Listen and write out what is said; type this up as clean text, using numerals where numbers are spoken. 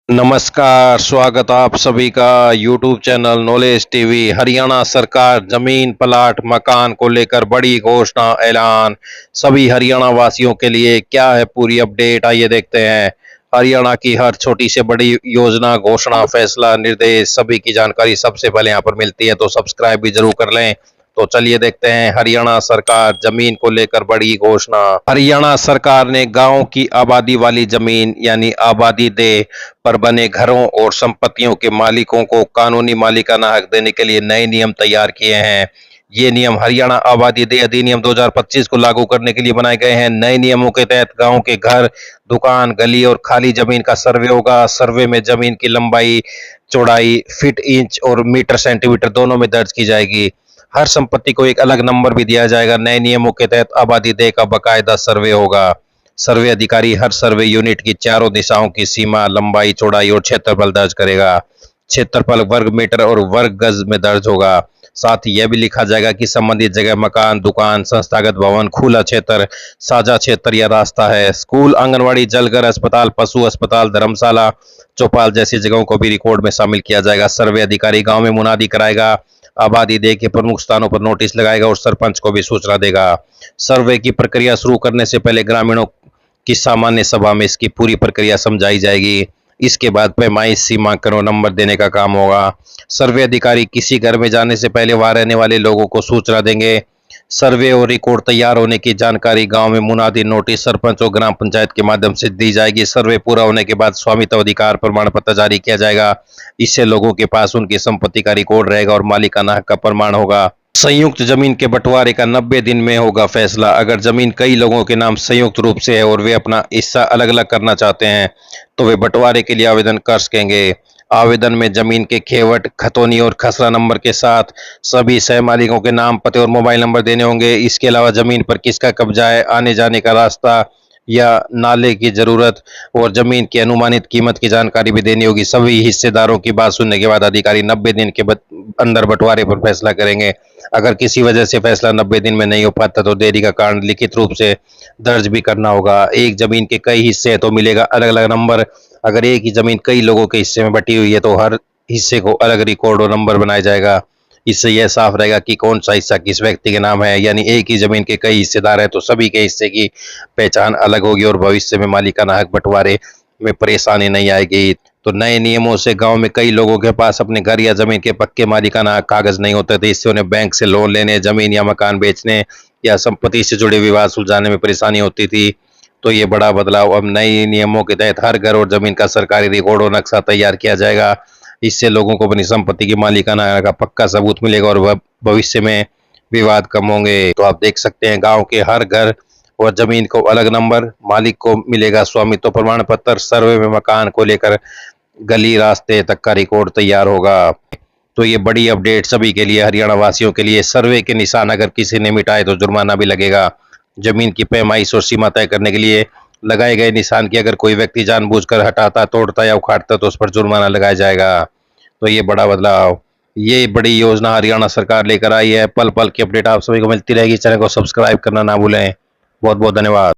नमस्कार, स्वागत आप सभी का YouTube channel knowledge TV. Haryana सरकार जमीन प्लाट मकान को लेकर बड़ी घोषणा ऐलान। सभी हरियाणा वासियों के लिए क्या है पूरी अपडेट, आइए देखते हैं। हरियाणा की हर छोटी से बड़ी योजना, घोषणा, फैसला, निर्देश, सभी की जानकारी सबसे पहले यहाँ पर मिलती है, तो सब्सक्राइब भी जरूर कर लें। तो चलिए देखते हैं हरियाणा सरकार जमीन को लेकर बड़ी घोषणा। हरियाणा सरकार ने गांव की आबादी वाली जमीन यानी आबादी दे पर बने घरों और संपत्तियों के मालिकों को कानूनी मालिकाना हक देने के लिए नए नियम तैयार किए हैं। ये नियम हरियाणा आबादी दे अधिनियम 2025 को लागू करने के लिए बनाए गए हैं। नए नियमों के तहत गांव के घर, दुकान, गली और खाली जमीन का सर्वे होगा। सर्वे में जमीन की लंबाई, चौड़ाई, फीट, इंच और मीटर, सेंटीमीटर दोनों में दर्ज की जाएगी। हर संपत्ति को एक अलग नंबर भी दिया जाएगा। नए नियमों के तहत आबादी दे का बाकायदा सर्वे होगा। सर्वे अधिकारी हर सर्वे यूनिट की चारों दिशाओं की सीमा, लंबाई, चौड़ाई और क्षेत्रफल दर्ज करेगा। क्षेत्रफल वर्ग मीटर और वर्ग गज में दर्ज होगा। साथ ही यह भी लिखा जाएगा कि संबंधित जगह मकान, दुकान, संस्थागत भवन, खुला क्षेत्र, साझा क्षेत्र या रास्ता है। स्कूल, आंगनवाड़ी, जलघर, अस्पताल, पशु अस्पताल, धर्मशाला, चौपाल जैसी जगहों को भी रिकॉर्ड में शामिल किया जाएगा। सर्वे अधिकारी गांव में मुनादी कराएगा, आबादी दे के प्रमुख स्थानों पर नोटिस लगाएगा और सरपंच को भी सूचना देगा। सर्वे की प्रक्रिया शुरू करने से पहले ग्रामीणों की सामान्य सभा में इसकी पूरी प्रक्रिया समझाई जाएगी। इसके बाद पैमाइश, सीमांकन और नंबर देने का काम होगा। सर्वे अधिकारी किसी घर में जाने से पहले वहां रहने वाले लोगों को सूचना देंगे। सर्वे और रिकॉर्ड तैयार होने की जानकारी गांव में मुनादी, नोटिस, सरपंच और ग्राम पंचायत के माध्यम से दी जाएगी। सर्वे पूरा होने के बाद स्वामित्व अधिकार प्रमाण पत्र जारी किया जाएगा। इससे लोगों के पास उनकी संपत्ति का रिकॉर्ड रहेगा और मालिकाना हक का प्रमाण होगा। संयुक्त जमीन के बंटवारे का 90 दिन में होगा फैसला। अगर जमीन कई लोगों के नाम संयुक्त रूप से है और वे अपना हिस्सा अलग अलग करना चाहते हैं तो वे बंटवारे के लिए आवेदन कर सकेंगे। आवेदन में जमीन के खेवट, खतौनी और खसरा नंबर के साथ सभी सह मालिकों के नाम, पते और मोबाइल नंबर देने होंगे। इसके अलावा जमीन पर किसका कब्जा है, आने जाने का रास्ता या नाले की जरूरत और जमीन की अनुमानित कीमत की जानकारी भी देनी होगी। सभी हिस्सेदारों की बात सुनने के बाद अधिकारी 90 दिन के अंदर बंटवारे पर फैसला करेंगे। अगर किसी वजह से फैसला 90 दिन में नहीं हो पाता तो देरी का कारण लिखित रूप से दर्ज भी करना होगा। एक जमीन के कई हिस्से हैं तो मिलेगा अलग अलग नंबर। अगर एक ही जमीन कई लोगों के हिस्से में बटी हुई है तो हर हिस्से को अलग रिकॉर्ड और नंबर बनाया जाएगा। इससे यह साफ रहेगा कि कौन सा हिस्सा किस व्यक्ति के नाम है। यानी एक ही जमीन के कई हिस्सेदार हैं तो सभी के हिस्से की पहचान अलग होगी और भविष्य में मालिकाना हक बंटवारे में परेशानी नहीं आएगी। तो नए नियमों से गांव में कई लोगों के पास अपने घर या जमीन के पक्के मालिकाना कागज नहीं होते थे। इससे उन्हें बैंक से लोन लेने, जमीन या मकान बेचने या संपत्ति से जुड़े विवाद सुलझाने में परेशानी होती थी। तो ये बड़ा बदलाव अब नए नियमों के तहत हर घर और जमीन का सरकारी रिकॉर्ड और नक्शा तैयार किया जाएगा। इससे लोगों को अपनी संपत्ति की मालिकाना का पक्का सबूत मिलेगा और भविष्य में विवाद कम होंगे। तो आप देख सकते हैं गांव के हर घर और जमीन को अलग नंबर, मालिक को मिलेगा स्वामित्व प्रमाण पत्र, सर्वे में मकान को लेकर गली रास्ते तक का रिकॉर्ड तैयार होगा। तो ये बड़ी अपडेट सभी के लिए, हरियाणा वासियों के लिए। सर्वे के निशान अगर किसी ने मिटाए तो जुर्माना भी लगेगा। जमीन की पैमाइश और सीमा तय करने के लिए लगाए गए निशान की अगर कोई व्यक्ति जानबूझकर हटाता, तोड़ता या उखाड़ता तो उस पर जुर्माना लगाया जाएगा। तो ये बड़ा बदलाव, ये बड़ी योजना हरियाणा सरकार लेकर आई है। पल पल की अपडेट आप सभी को मिलती रहेगी। चैनल को सब्सक्राइब करना ना भूलें। बहुत बहुत धन्यवाद।